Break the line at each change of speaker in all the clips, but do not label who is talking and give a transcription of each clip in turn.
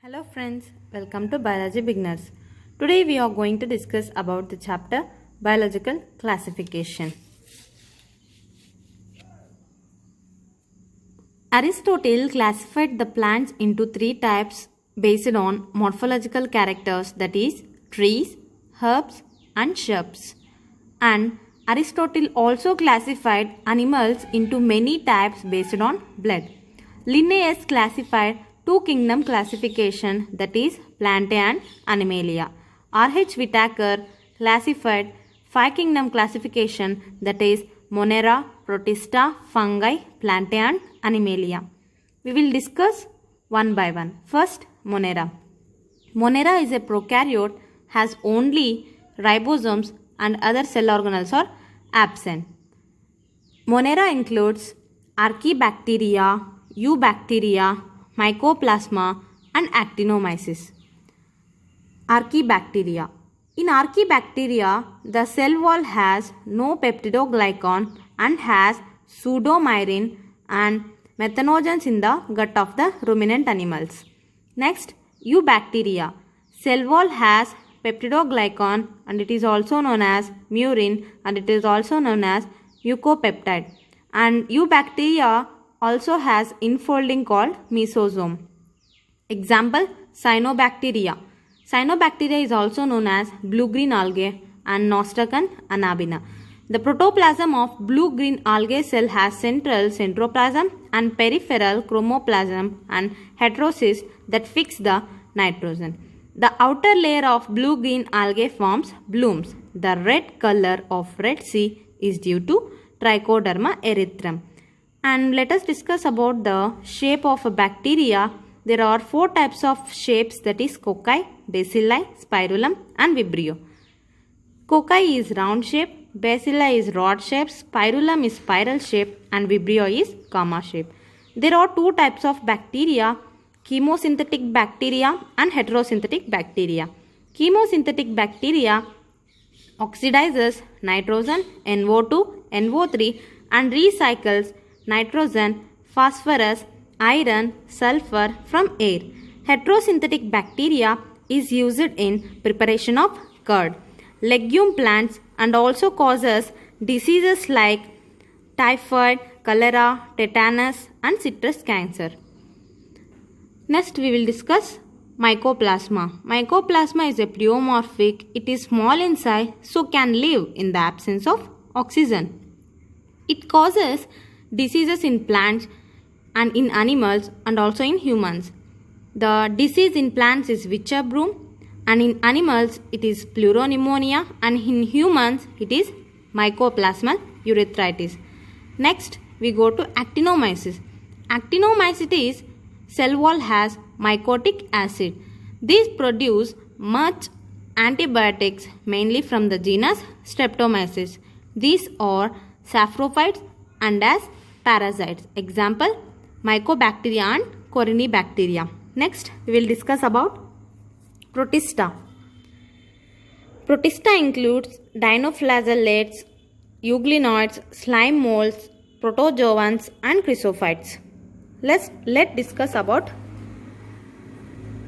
Hello friends, welcome to Biology Beginners. Today we are going to discuss about the chapter Biological Classification. Aristotle classified the plants into three types based on morphological characters, that is trees, herbs and shrubs. And Aristotle also classified animals into many types based on blood. Linnaeus classified two kingdom classification, that is Plantae and Animalia. R.H. Whitaker classified five kingdom classification, that is Monera, Protista, Fungi, Plantae and Animalia. We will discuss one by one. First, Monera. Monera is a prokaryote, has only ribosomes and other cell organelles are absent. Monera includes Archaebacteria, Eubacteria, Mycoplasma and Actinomyces. Archaebacteria. In Archaebacteria, the cell wall has no peptidoglycan and has pseudomyrin and methanogens in the gut of the ruminant animals. Next, Eubacteria. Cell wall has peptidoglycan and it is also known as murin and it is also known as mucopeptide. And Eubacteria also has infolding called mesosome. Example, Cyanobacteria. Cyanobacteria is also known as blue-green algae and Nostocan anabina. The protoplasm of blue-green algae cell has central centroplasm and peripheral chromoplasm and heterocysts that fix the nitrogen. The outer layer of blue-green algae forms blooms. The red color of Red Sea is due to Trichoderma erythrum. And let us discuss about the shape of a bacteria. There are four types of shapes, that is cocci, bacilli, spirillum and vibrio. Cocci is round shape, bacilli is rod shape, spirillum is spiral shape and vibrio is comma shape. There are two types of bacteria, chemosynthetic bacteria and heterosynthetic bacteria. Chemosynthetic bacteria oxidizes nitrogen, NO2, NO3 and recycles nitrogen, phosphorus, iron, sulfur from air. Heterosynthetic bacteria is used in preparation of curd, legume plants and also causes diseases like typhoid, cholera, tetanus and citrus cancer. Next we will discuss Mycoplasma. Mycoplasma is a pleomorphic. It is small in size so can live in the absence of oxygen. It causes diseases in plants and in animals and also in humans. The disease in plants is witcher broom and in animals it is pleuropneumonia and in humans it is mycoplasmal urethritis. Next we go to actinomyces. Actinomyces cell wall has mycotic acid. These produce much antibiotics mainly from the genus Streptomyces. These are saprophytes and as parasites. Example, Mycobacteria and Corynebacteria. Next, we will discuss about Protista. Protista includes dinoflagellates, euglenoids, slime molds, protozoans and chrysophytes. Let's discuss about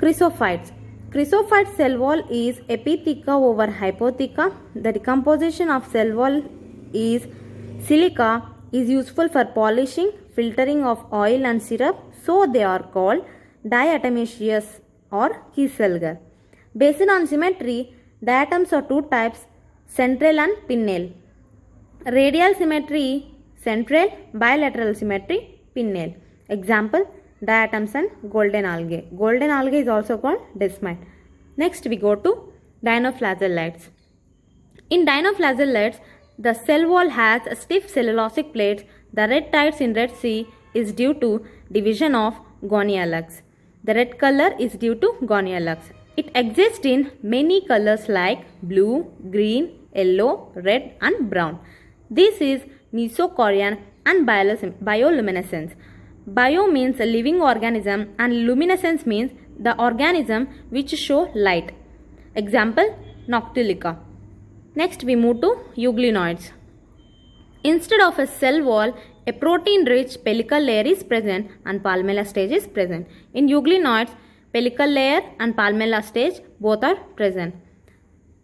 chrysophytes. Chrysophyte cell wall is epitheca over hypotheca. The decomposition of cell wall is silica is useful for polishing, filtering of oil and syrup, so they are called diatomaceous or Kieselguhr. Based on symmetry, diatoms are two types, central and pinnate. Radial symmetry, central, bilateral symmetry, pinnate. Example, diatoms and golden algae. Golden algae is also called desmite. Next we go to dinoflagellates. In dinoflagellates, the cell wall has stiff cellulosic plates. The red tides in Red Sea is due to division of gonialugs. The red color is due to gonialugs. It exists in many colors like blue, green, yellow, red and brown. This is mesochorion and bioluminescence. Bio means a living organism and luminescence means the organism which show light. Example, Noctiluca. Next we move to euglenoids. Instead of a cell wall, a protein-rich pellicle layer is present and palmella stage is present. In euglenoids, pellicle layer and palmella stage both are present.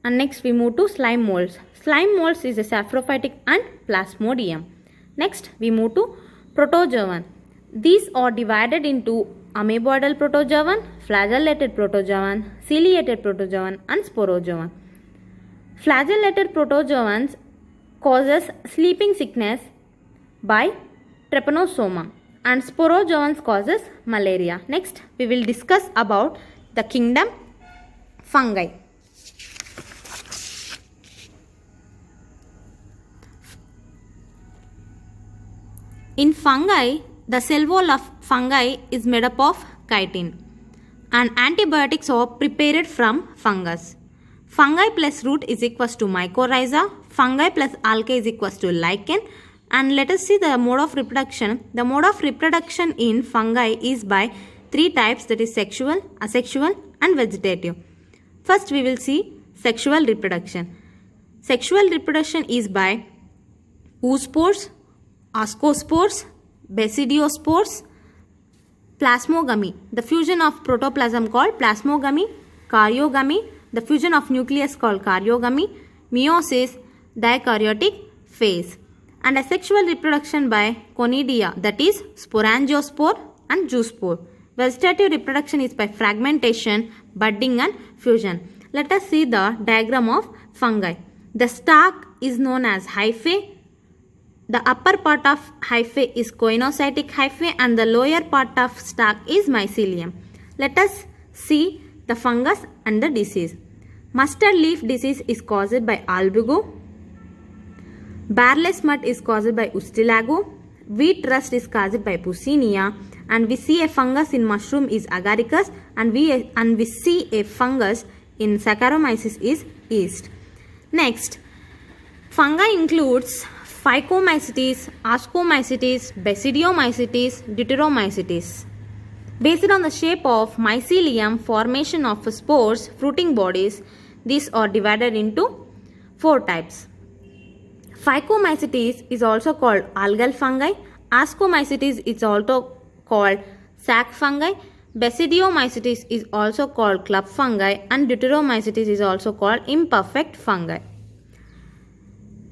And next we move to slime molds. Slime molds is a saprophytic and plasmodium. Next we move to protozoan. These are divided into amoeboidal protozoan, flagellated protozoan, ciliated protozoan and sporozoan. Flagellated protozoans causes sleeping sickness by trypanosoma and sporozoans causes malaria. Next we will discuss about the kingdom fungi. In fungi, the cell wall of fungi is made up of chitin and antibiotics are prepared from fungus. Fungi plus root is equals to mycorrhiza, fungi plus algae is equals to lichen, and let us see the mode of reproduction. The mode of reproduction in fungi is by three types, that is sexual, asexual and vegetative. First we will see sexual reproduction. Sexual reproduction is by oospores, ascospores, basidiospores, plasmogamy, the fusion of protoplasm called plasmogamy, karyogamy, the fusion of nucleus called karyogamy, meiosis, dikaryotic phase, and asexual reproduction by conidia, that is sporangiospore and zoospore. Vegetative reproduction is by fragmentation, budding and fusion. Let us see the diagram of fungi. The stalk is known as hyphae. The upper part of hyphae is coinocytic hyphae and the lower part of stalk is mycelium. Let us see the fungus and the disease. Mustard leaf disease is caused by albugo. Barless smut is caused by ustilago. Wheat rust is caused by Puccinia. And we see a fungus in mushroom is agaricus, and we see a fungus in Saccharomyces is yeast. Next, fungi includes Phycomycetes, Ascomycetes, Basidiomycetes, Deuteromycetes. Based on the shape of mycelium, formation of spores, fruiting bodies, these are divided into four types. Phycomycetes is also called algal fungi. Ascomycetes is also called sac fungi. Basidiomycetes is also called club fungi, and Deuteromycetes is also called imperfect fungi.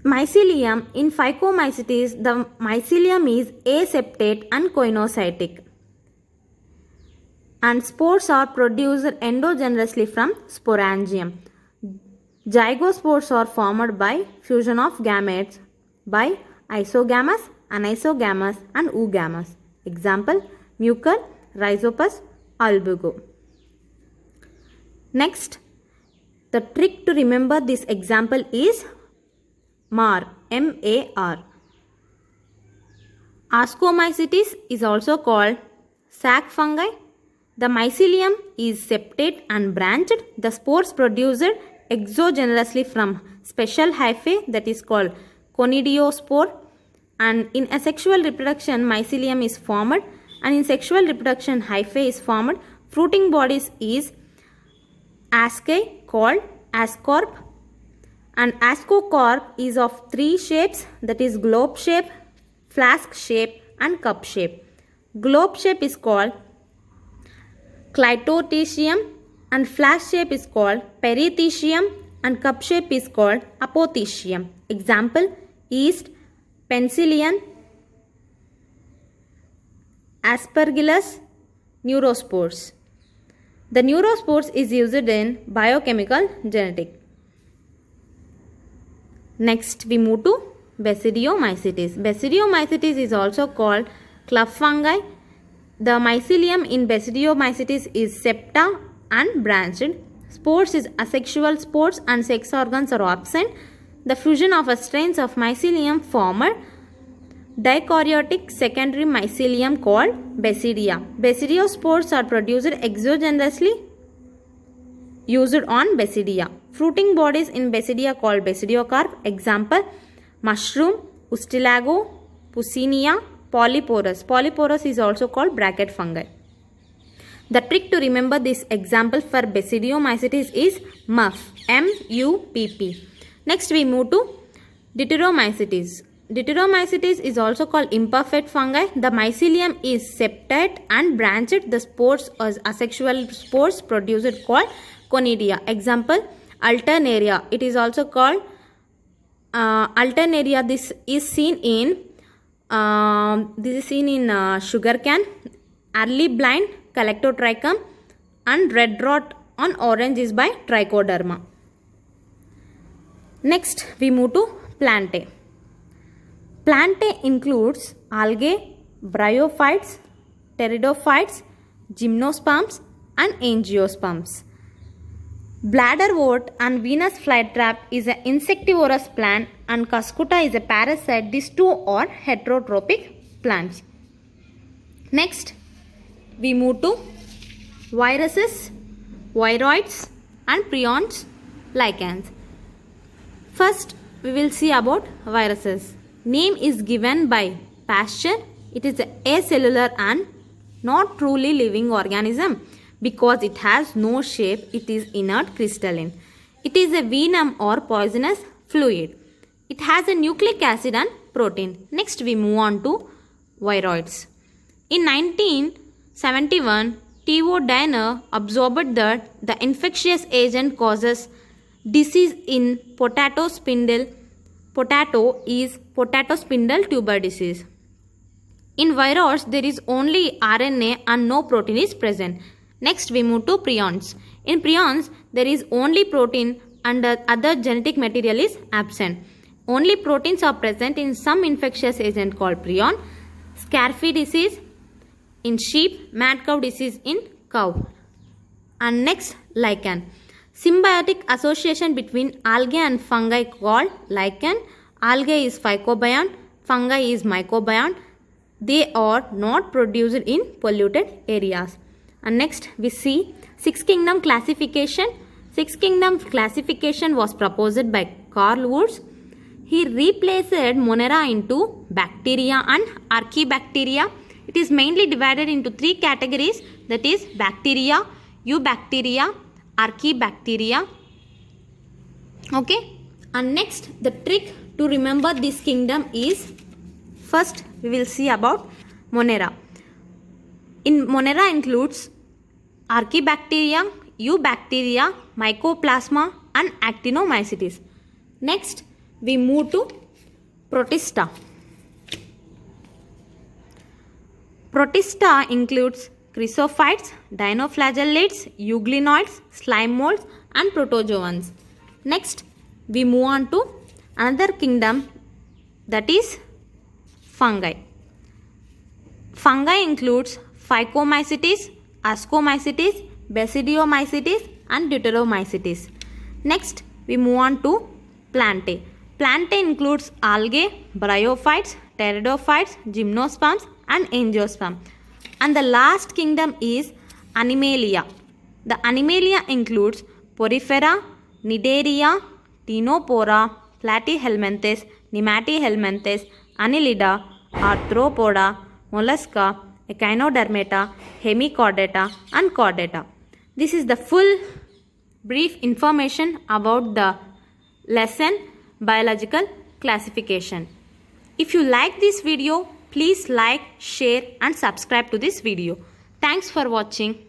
Mycelium. In Phycomycetes, the mycelium is aseptate and coinocytic, and spores are produced endogenously from sporangium. Zygospores are formed by fusion of gametes by isogamous, anisogamous and oogamous. Example, Mucor, Rhizopus, Albugo. Next, the trick to remember this example is MAR, M-A-R. Ascomycetes is also called sac fungi. The mycelium is septate and branched. The spores produced exogenously from special hyphae, that is called conidiospore. And in asexual reproduction, mycelium is formed, and in sexual reproduction, hyphae is formed. Fruiting bodies is ascae called ascorp, and ascocarp is of three shapes, that is globe shape, flask shape and cup shape. Globe shape is called clitothecium and flask shape is called perithecium and cup shape is called apothecium. Example, yeast, penicillium, aspergillus, neurospores. The neurospores is used in biochemical genetic. Next we move to Basidiomycetes. Basidiomycetes is also called club fungi. The mycelium in Basidiomycetes is septa and branched. Spores is asexual spores and sex organs are absent. The fusion of strains of mycelium formed dikaryotic secondary mycelium called Basidia. Basidiospores are produced exogenously used on Basidia. Fruiting bodies in Basidia called basidiocarp. Example, mushroom, ustilago, Puccinia, polyporus. Polyporus is also called bracket fungi. The trick to remember this example for Basidiomycetes is MUP, M-U-P-P. Next we move to Deuteromycetes. Deuteromycetes is also called imperfect fungi. The mycelium is septate and branched. The spores are asexual spores produced called conidia. Example, Alternaria. It is also called Alternaria. This is seen in sugar cane, early blind, Calectotrichum, and red rot on orange is by Trichoderma. Next, we move to Plantae. Plantae includes algae, bryophytes, pteridophytes, gymnosperms, and angiosperms. Bladderwort and Venus flytrap is an insectivorous plant, and Cuscuta is a parasite. These two are heterotrophic plants. Next, we move to viruses, viroids, and prions, lichens. First, we will see about viruses. Name is given by Pasteur. It is a acellular and not truly living organism because it has no shape. It is inert crystalline. It is a venom or poisonous fluid. It has a nucleic acid and protein. Next, we move on to viroids. In 1971, Theo Diner observed that the infectious agent causes disease in potato spindle. Potato is potato spindle tuber disease. In viroids, there is only RNA and no protein is present. Next, we move to prions. In prions, there is only protein and other genetic material is absent. Only proteins are present in some infectious agent called prion. Scurvy disease in sheep, mad cow disease in cow. And next, lichen. Symbiotic association between algae and fungi called lichen. Algae is phycobiont, fungi is mycobiont. They are not produced in polluted areas. And next, we see Six Kingdom classification. Six Kingdom classification was proposed by Carl Wurz. He replaced Monera into bacteria and archaebacteria. It is mainly divided into three categories, that is bacteria, eubacteria, archaebacteria. Okay. And next, the trick to remember this kingdom is, first we will see about Monera. In Monera includes archaebacteria, eubacteria, mycoplasma and actinomycetes. Next, we move to Protista. Protista includes chrysophytes, dinoflagellates, euglenoids, slime molds and protozoans. Next, we move on to another kingdom, that is fungi. Fungi includes Phycomycetes, Ascomycetes, Basidiomycetes and Deuteromycetes. Next, we move on to Plantae. Plantae includes algae, bryophytes, pteridophytes, gymnosperms and angiosperm. And the last kingdom is Animalia. The Animalia includes Porifera, Cnidaria, Ctenophora, Platyhelminthes, Nematihelminthes, Annelida, Arthropoda, Mollusca, Echinodermata, Hemichordata and Chordata. This is the full brief information about the lesson biological classification. If you like this video, please like, share and subscribe to this video. Thanks for watching.